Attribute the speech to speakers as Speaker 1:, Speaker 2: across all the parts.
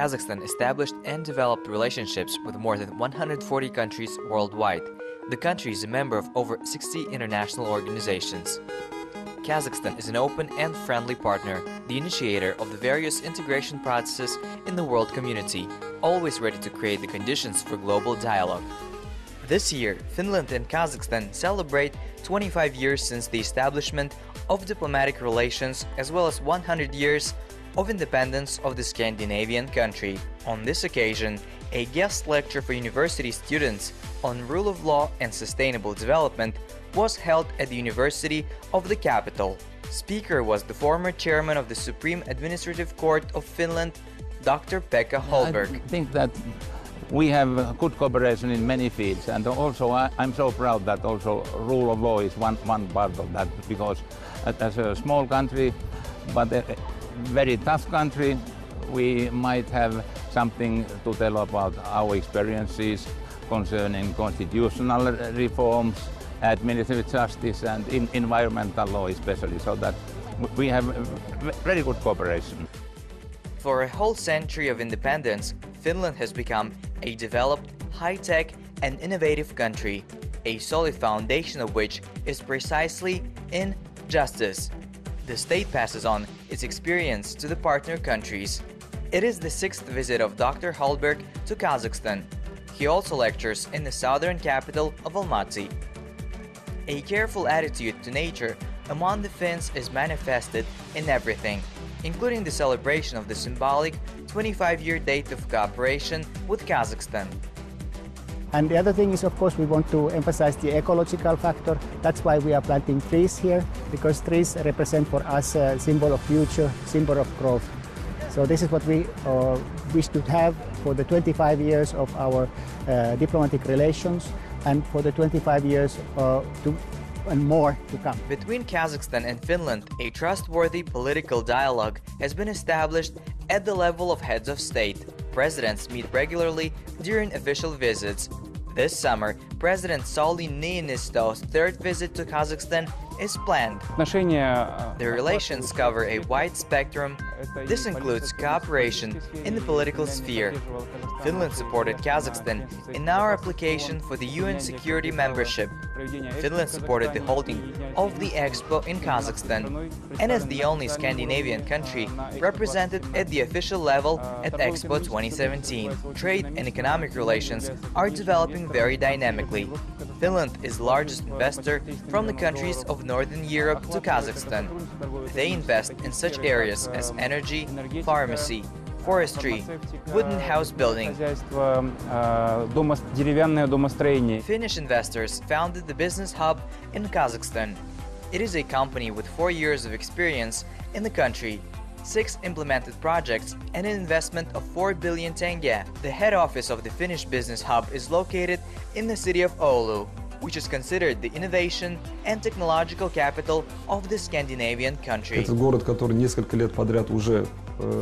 Speaker 1: Kazakhstan established and developed relationships with more than 140 countries worldwide. The country is a member of over 60 international organizations. Kazakhstan is an open and friendly partner, the initiator of the various integration processes in the world community, always ready to create the conditions for global dialogue. This year, Finland and Kazakhstan celebrate 25 years since the establishment of diplomatic relations as well as 100 years of independence of the Scandinavian country. On this occasion, a guest lecture for university students on rule of law and sustainable development was held at the University of the capital. Speaker was the former chairman of the Supreme Administrative Court of Finland, Dr. Pekka Holberg.
Speaker 2: I think that we have good cooperation in many fields, and also I'm so proud that also rule of law is one part of that, because as a small country, but a very tough country, we might have something to tell about our experiences concerning constitutional reforms, administrative justice and environmental law especially, so that we have very good cooperation.
Speaker 1: For a whole century of independence, Finland has become a developed, high-tech and innovative country, a solid foundation of which is precisely in justice. The state passes on its experience to the partner countries. It is the 6th visit of Dr. Holberg to Kazakhstan. He also lectures in the southern capital of Almaty. A careful attitude to nature among the Finns is manifested in everything, including the celebration of the symbolic 25-year date of cooperation with Kazakhstan.
Speaker 3: And the other thing is, of course, we want to emphasize the ecological factor. That's why we are planting trees here, because trees represent for us a symbol of future, symbol of growth. So this is what we wish to have for the 25 years of our diplomatic relations, and for the 25 years and more to come.
Speaker 1: Between Kazakhstan and Finland, a trustworthy political dialogue has been established at the level of heads of state. Presidents meet regularly during official visits. This summer, President Joly Niinisto's third visit to Kazakhstan is planned. Their relations cover a wide spectrum. This includes cooperation in the political sphere. Finland supported Kazakhstan in our application for the UN security membership. Finland supported the holding of the Expo in Kazakhstan, and as the only Scandinavian country represented at the official level at Expo 2017. Trade and economic relations are developing very dynamically. Finland is the largest investor from the countries of Northern Europe to Kazakhstan. They invest in such areas as energy, pharmacy, forestry, wooden house building. Finnish investors founded the business hub in Kazakhstan. It is a company with 4 years of experience in the country, 6 implemented projects and an investment of 4 billion tenge. The head office of the Finnish business hub is located in the city of Oulu, which is considered the innovation and technological capital of the Scandinavian country.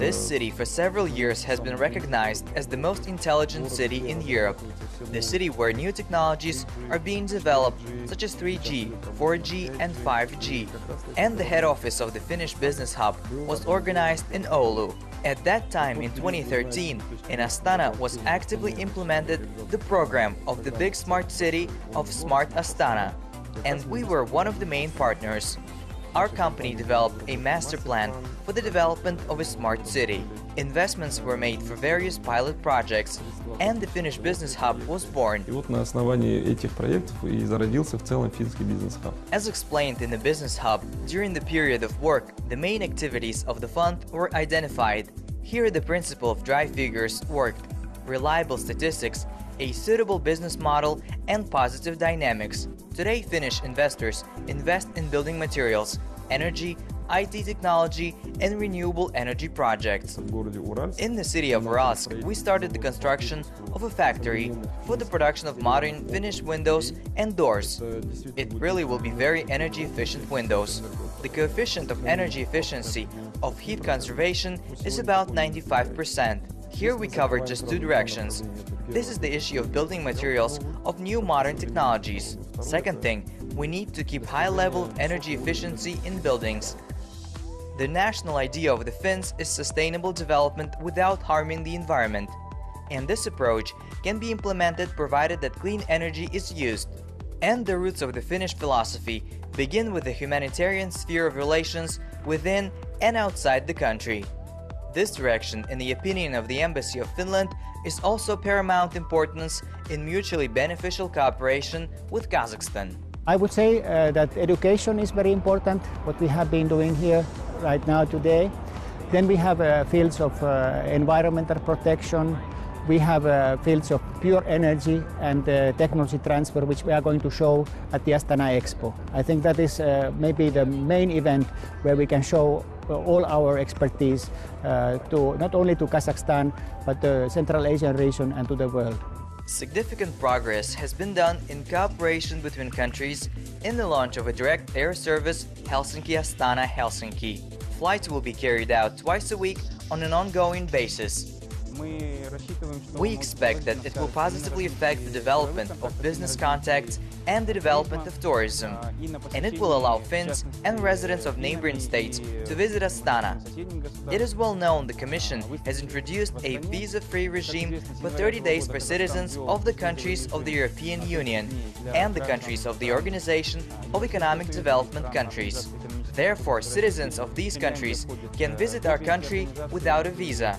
Speaker 1: This city for several years has been recognized as the most intelligent city in Europe. The city where new technologies are being developed, such as 3G, 4G and 5G. And the head office of the Finnish business hub was organized in Oulu. At that time, in 2013, in Astana was actively implemented the program of the big smart city of Smart Astana, and we were one of the main partners. Our company developed a master plan for the development of a smart city. Investments were made for various pilot projects, and the Finnish business hub was born. As explained in the business hub, during the period of work, the main activities of the fund were identified. Here the principle of dry figures worked, reliable statistics, a suitable business model, and positive dynamics. Today, Finnish investors invest in building materials, energy, IT technology, and renewable energy projects. In the city of Uralsk, we started the construction of a factory for the production of modern Finnish windows and doors. It really will be very energy-efficient windows. The coefficient of energy efficiency of heat conservation is about 95%. Here we cover just 2 directions. This is the issue of building materials of new modern technologies. Second thing, we need to keep high level of energy efficiency in buildings. The national idea of the Finns is sustainable development without harming the environment. And this approach can be implemented provided that clean energy is used. And the roots of the Finnish philosophy begin with the humanitarian sphere of relations within and outside the country. This direction, in the opinion of the Embassy of Finland, is also paramount importance in mutually beneficial cooperation with Kazakhstan.
Speaker 3: I would say that education is very important, what we have been doing here right now today. Then we have fields of environmental protection. We have fields of pure energy and technology transfer, which we are going to show at the Astana Expo. I think that is maybe the main event where we can show all our expertise to not only to Kazakhstan, but the Central Asian region and to the world.
Speaker 1: Significant progress has been done in cooperation between countries in the launch of a direct air service Helsinki-Astana-Helsinki. Flights will be carried out twice a week on an ongoing basis. We expect that it will positively affect the development of business contacts and the development of tourism, and it will allow Finns and residents of neighboring states to visit Astana. It is well known the Commission has introduced a visa-free regime for 30 days for citizens of the countries of the European Union and the countries of the Organization of Economic Development Countries. Therefore, citizens of these countries can visit our country without a visa.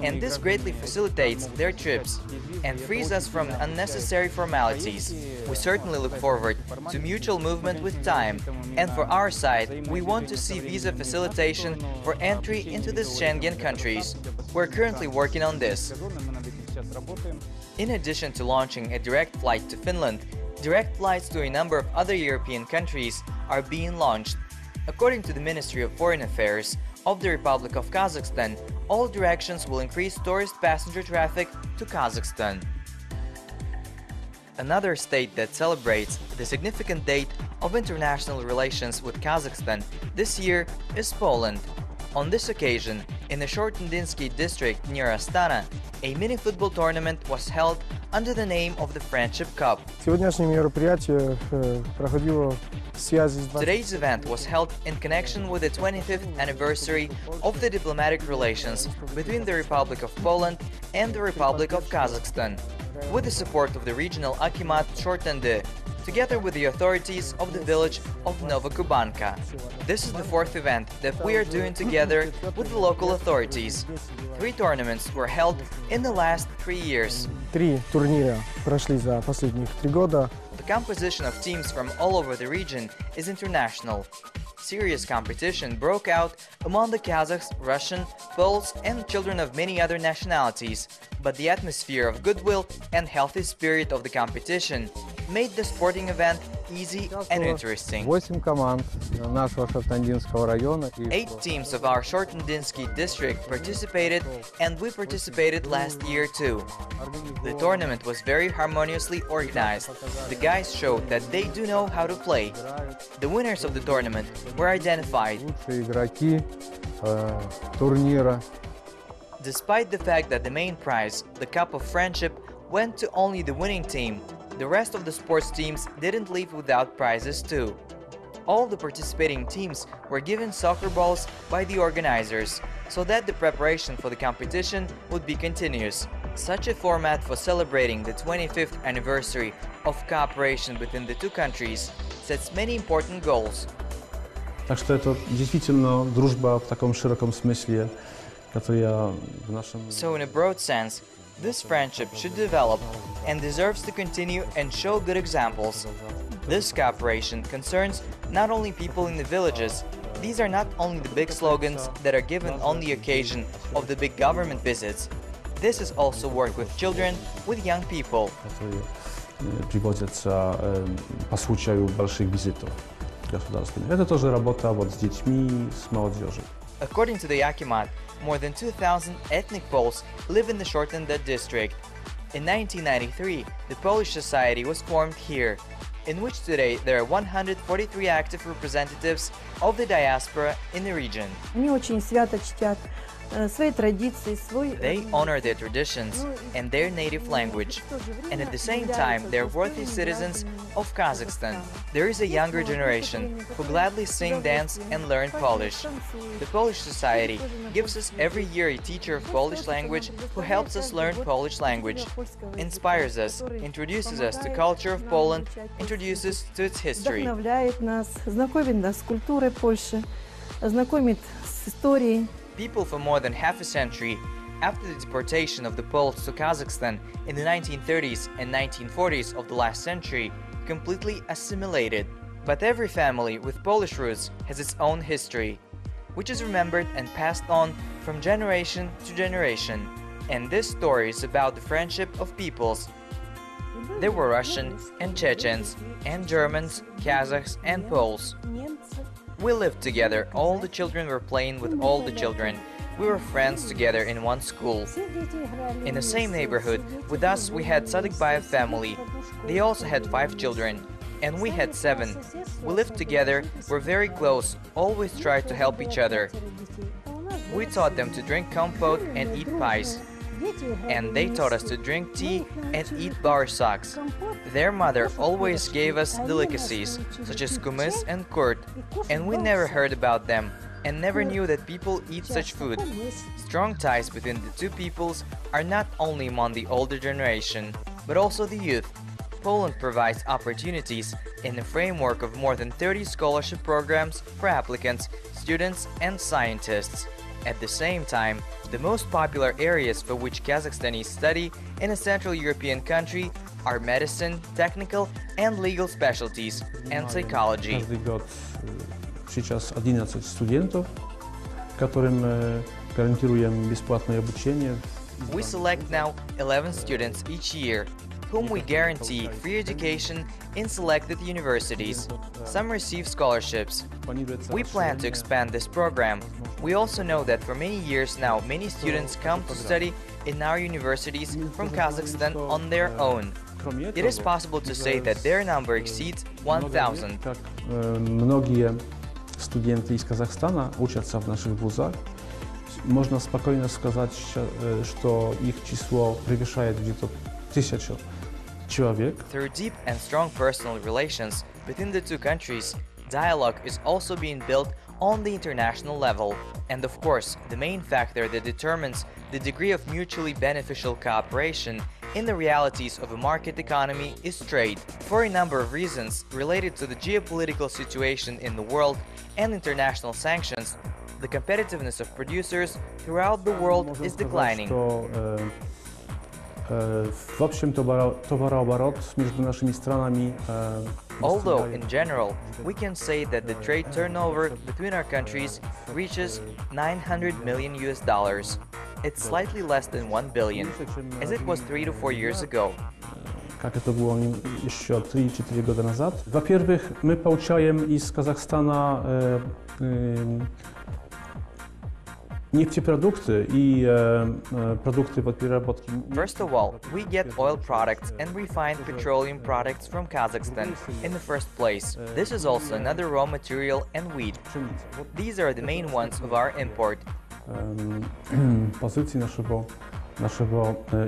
Speaker 1: And this greatly facilitates their trips and frees us from unnecessary formalities. We certainly look forward to mutual movement with time, and for our side, we want to see visa facilitation for entry into the Schengen countries. We're currently working on this. In addition to launching a direct flight to Finland, direct flights to a number of other European countries are being launched. According to the Ministry of Foreign Affairs of the Republic of Kazakhstan, all directions will increase tourist passenger traffic to Kazakhstan. Another state that celebrates the significant date of international relations with Kazakhstan this year is Poland. On this occasion, in the Shortendinsky district near Astana, a mini-football tournament was held under the name of the Friendship Cup. Today's event was held in connection with the 25th anniversary of the diplomatic relations between the Republic of Poland and the Republic of Kazakhstan, with the support of the regional Akimat Shortendy, together with the authorities of the village of Novokubanka. This is the fourth event that we are doing together with the local authorities. 3 tournaments were held in the last 3 years.
Speaker 4: Три турнира прошли за последних 3 года.
Speaker 1: The composition of teams from all over the region is international. Serious competition broke out among the Kazakhs, Russian, Poles, and children of many other nationalities, but the atmosphere of goodwill and healthy spirit of the competition made the sporting event easy and interesting.
Speaker 4: 8 команд нашего Шортандинского района.
Speaker 1: 8 teams of our Shortendinsky district participated, and we participated last year too. The tournament was very harmoniously organized. The guys showed that they do know how to play. The winners of the tournament were identified.
Speaker 4: Лучшие игроки турнира.
Speaker 1: Despite the fact that the main prize, the Cup of Friendship, went to only the winning team, the rest of the sports teams didn't leave without prizes too. All the participating teams were given soccer balls by the organizers, so that the preparation for the competition would be continuous. Such a format for celebrating the 25th anniversary of cooperation between the two countries sets many important goals.
Speaker 5: Так что это действительно дружба в таком широком смысле, которая в нашем...
Speaker 1: So in a broad sense, this friendship should develop and deserves to continue and show good examples. This cooperation concerns not only people in the villages. These are not only the big slogans that are given on the occasion of the big government visits. This is also work with children, with young people.
Speaker 5: Которые приводятся по случаю больших визитов государственных. Это тоже работа вот с детьми, с молодежью.
Speaker 1: According to the Akimat, more than 2,000 ethnic Poles live in the Shortenda district. In 1993, the Polish Society was formed here, in which today there are 143 active representatives of the diaspora in the region.
Speaker 6: Они очень свято чтят свои традиции, свой...
Speaker 1: They honor their traditions and their native language, and at the same time they're worthy citizens of Kazakhstan. There is a younger generation who gladly sing, dance and learn Polish. The Polish Society gives us every year a teacher of Polish language who helps us learn Polish language, inspires us, introduces us to culture of Poland, introduces to its history.
Speaker 6: Вдохновляет нас, знакомит нас с культурой Польши, знакомит с историей.
Speaker 1: People for more than half a century after the deportation of the Poles to Kazakhstan in the 1930s and 1940s of the last century completely assimilated. But every family with Polish roots has its own history, which is remembered and passed on from generation to generation. And this story is about the friendship of peoples. There were Russian and Chechens and Germans, Kazakhs and Poles. We lived together, all the children were playing with all the children. We were friends together in one school. In the same neighborhood, with us we had Sadikbayev family. They also had 5 children, and we had 7. We lived together, were very close, always tried to help each other. We taught them to drink compote and eat pies. And they taught us to drink tea and eat barsaks. Their mother always gave us delicacies, such as kumis and kurt, and we never heard about them, and never knew that people eat such food. Strong ties between the two peoples are not only among the older generation, but also the youth. Poland provides opportunities in the framework of more than 30 scholarship programs for applicants, students and scientists. At the same time, the most popular areas for which Kazakhstanis study in a Central European country are medicine, technical and legal specialties, and psychology.
Speaker 5: Każdy год сейчас 11 студентов, которым гарантируем бесплатное обучение.
Speaker 1: We select now 11 students each year, whom we guarantee free education in selected universities. Some receive scholarships. We plan to expand this program. We also know that for many years now, many students come to study in our universities from Kazakhstan on their own. It is possible to say that their number exceeds 1,000.
Speaker 5: Многие студенты из Казахстана учатся в наших вузах. Можно спокойно сказать, что их число превышает где-то 1000 человек.
Speaker 1: Through deep and strong personal relations between the two countries, dialogue is also being built on the international level. And of course, the main factor that determines the degree of mutually beneficial cooperation in the realities of a market economy is trade. For a number of reasons related to the geopolitical situation in the world and international sanctions, the competitiveness of producers throughout the world is declining.
Speaker 5: В общем, товарооборот между нашими странами.
Speaker 1: Although, in general, we can say that the trade turnover between our countries reaches $900 million. It's slightly less than 1 billion, as it was 3 to 4 years ago.
Speaker 5: Как это было еще 3-4 года назад. Во-первых, мы получаем из Казахстана нефтепродукты и продукты под переработки.
Speaker 1: First of all, we get oil products and refined petroleum products from Kazakhstan in the first place. This is also another raw material and wheat. These are the main ones of our import.
Speaker 5: Позиции нашего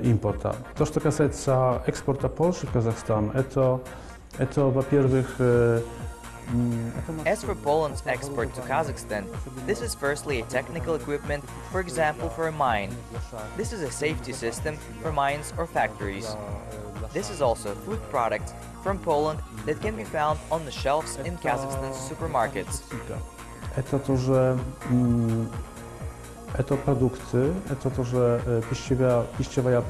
Speaker 5: импорта. То, что касается экспорта Польши в Казахстан, это во-первых,
Speaker 1: As for Poland's export to Kazakhstan, this is firstly a technical equipment, for example for a mine. This is a safety system for mines or factories. This is also a food product from Poland that can be found on the shelves in Kazakhstan's supermarkets.
Speaker 5: Это тоже это продукты, это тоже пищевая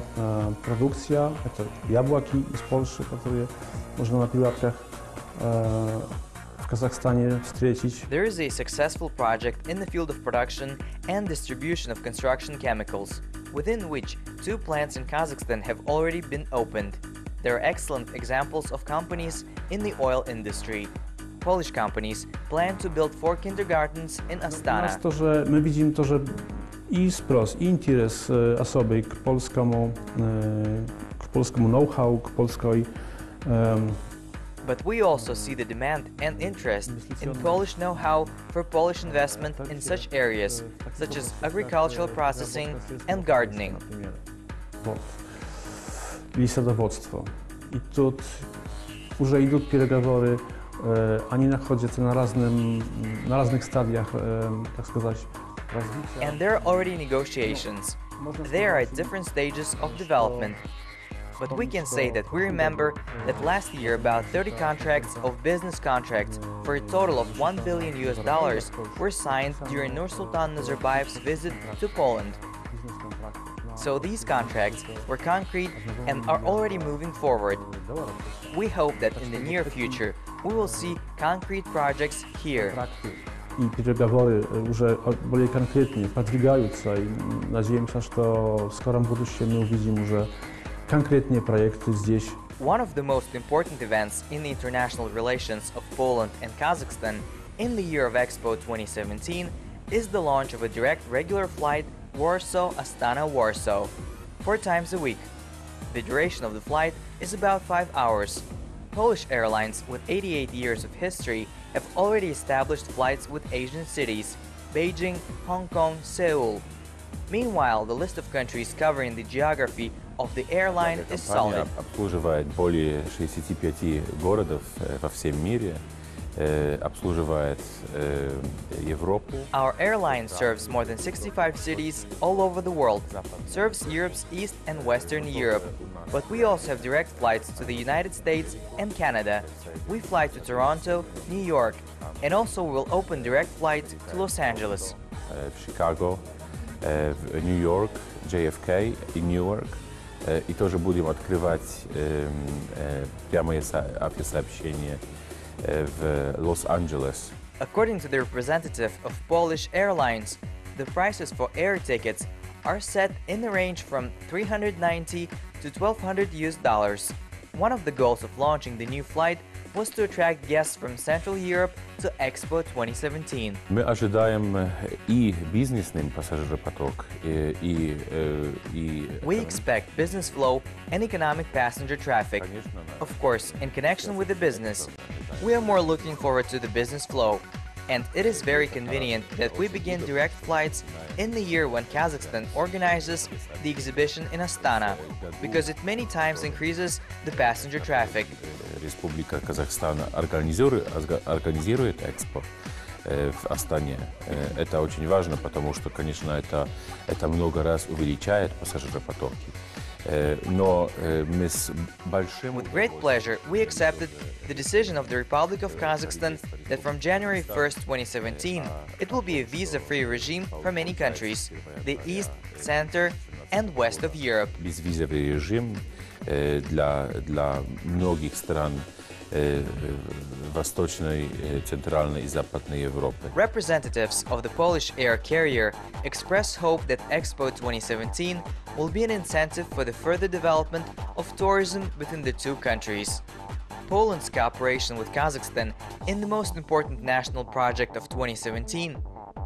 Speaker 5: продукция, это яблоки из Польши, которые можно на прилавках в Казахстане встретить.
Speaker 1: There is a successful project in the field of production and distribution of construction chemicals, within which 2 plants in Kazakhstan have already been opened. There are excellent examples of companies in the oil industry. Polish companies plan to build 4 kindergartens in Astana.
Speaker 5: My widzimy to, że i sprost, i interes osoby k polskiemu know-how, k polskiej
Speaker 1: But we also see the demand and interest in Polish know-how for Polish investment in such areas, such as agricultural processing and gardening.
Speaker 5: I sadowództwo. I тут уже идут переговоры, они находятся на разных стадиях, так сказать, развития.
Speaker 1: And there are already negotiations. They are at different stages of development. But we can say that we remember that last year about 30 contracts of business contracts for a total of $1 billion were signed during Nursultan Nazarbayev's visit to Poland. So these contracts were concrete and are already moving forward. We hope that in the near future we will see concrete projects here.
Speaker 5: И переговоры уже более конкретные продвигаются, и надеемся, что в скором будущем мы увидим уже конкретные проекты здесь.
Speaker 1: One of the most important events in the international relations of Poland and Kazakhstan in the year of Expo 2017 is the launch of a direct regular flight Warsaw-Astana-Warsaw, 4 times a week. The duration of the flight is about 5 hours. Polish airlines with 88 years of history have already established flights with Asian cities, Beijing, Hong Kong, Seoul. Meanwhile, the list of countries covering the geography of the airline is solid.
Speaker 7: Обслуживает более 65 городов во всем мире, обслуживает Европу.
Speaker 1: Our airline serves more than 65 cities all over the world, serves Europe's East and Western Europe. But we also have direct flights to the United States and Canada. We fly to Toronto, New York, and also will open direct flights to Los Angeles.
Speaker 7: В Chicago, в New York, JFK и Newark. И тоже будем открывать прямые авиасообщения в Лос-Анджелес.
Speaker 1: According to the representative of Polish Airlines, the prices for air tickets are set in the range from $390 to $1,200. One of the goals of launching the new flight was to attract guests from Central Europe to Expo 2017.
Speaker 7: Мы ожидаем и бизнесный пассажиропоток, и
Speaker 1: We expect business flow and economic passenger traffic. Of course, in connection with the business, we are more looking forward to the business flow. And it is very convenient that we begin direct flights in the year when Kazakhstan organizes the exhibition in Astana, because it many times increases the passenger traffic.
Speaker 7: Республика Казахстан организирует экспо в Астане. Это очень важно, потому что, конечно, это много раз увеличает пассажиропотоки. Но мы с большим...
Speaker 1: With great pleasure, we accepted the decision of the Republic of Kazakhstan that from January 1st, 2017, it will be a visa-free regime for many countries, the East, Center and West of Europe.
Speaker 7: Безвизовый режим для многих стран Восточной, Центральной и Западной Европы.
Speaker 1: Representatives of the Polish air carrier express hope that Expo 2017 will be an incentive for the further development of tourism within the two countries. Poland's cooperation with Kazakhstan in the most important national project of 2017,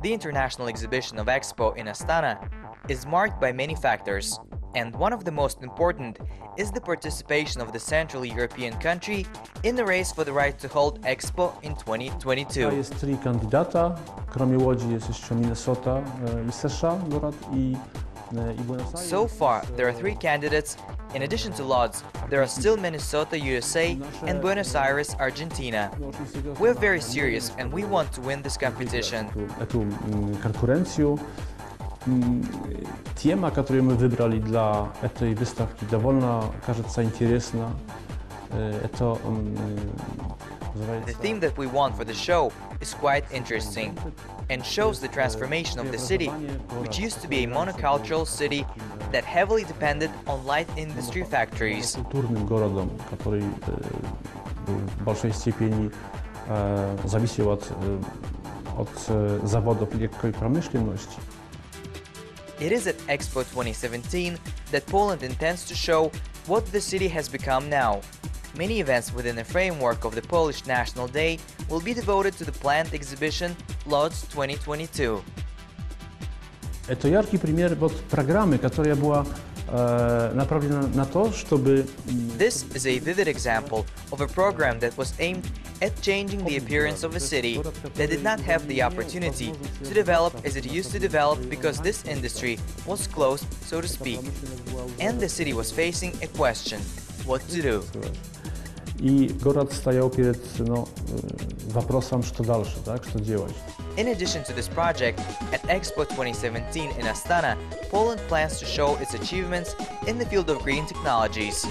Speaker 1: the International Exhibition of Expo in Astana, is marked by many factors. And one of the most important is the participation of the Central European country in the race for the right to hold Expo in 2022.
Speaker 5: Jest 3 kandydata, kроме Łodzi jest jeszcze Minnesota i США, город и Buenos Aires.
Speaker 1: So far, there are 3 candidates. In addition to Lodz, there are still Minnesota, USA, and Buenos Aires, Argentina. We're very serious and we want to win this competition.
Speaker 5: Эту конкуренцию. Тема, которую мы выбрали для этой выставки, довольно, кажется, интересна. Это
Speaker 1: The theme that we want for the show is quite interesting and shows the transformation of the city, which used to be a monocultural city that heavily depended on light industry factories.
Speaker 5: Культурным городом, который в большой степени зависел от заводов легкой промышленности.
Speaker 1: It is at Expo 2017 that Poland intends to show what the city has become now. Many events within the framework of the Polish National Day will be devoted to the planned exhibition Lodz 2022.
Speaker 5: Это яркий пример программы, которая была направлена на то, чтобы
Speaker 1: This is a vivid example of a program that was aimed at changing the appearance of a city that did not have the opportunity to develop as it used to develop because this industry was closed, so to speak. And the city was facing a question: what to do?
Speaker 5: И город стоял перед вопросом, что дальше, так, что делать.
Speaker 1: In addition to this project, at Expo 2017 in Astana, Poland plans to show its achievements in the field of green technologies.